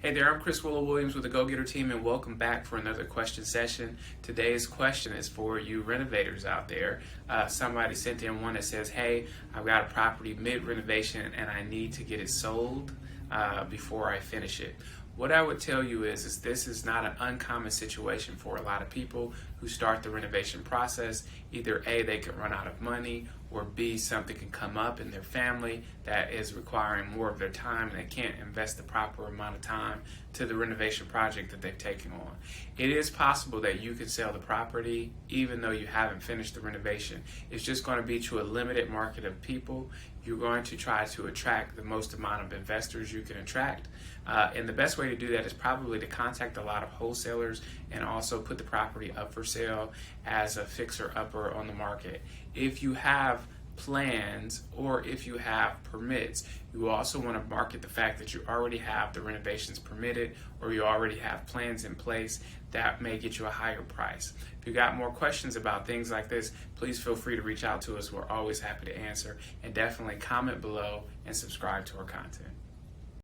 Hey there, I'm Chris Willa Williams with the Go Getter team, and welcome back for another question session. Today's question is for you renovators out there. Somebody sent in one that says, hey, I've got a property mid-renovation and I need to get it sold before I finish it. What I would tell you is this is not an uncommon situation for a lot of people who start the renovation process. Either A, they can run out of money, or B, something can come up in their family that is requiring more of their time and they can't invest the proper amount of time to the renovation project that they've taken on. It is possible that you can sell the property even though you haven't finished the renovation. It's just going to be to a limited market of people. You're going to try to attract the most amount of investors you can attract. And the best way to do that is probably to contact a lot of wholesalers and also put the property up for sale as a fixer-upper on the market. If you have plans or if you have permits, you also want to market the fact that you already have the renovations permitted or you already have plans in place. That may get you a higher price. If you got more questions about things like this, please feel free to reach out to us. We're always happy to answer, and definitely comment below and subscribe to our content.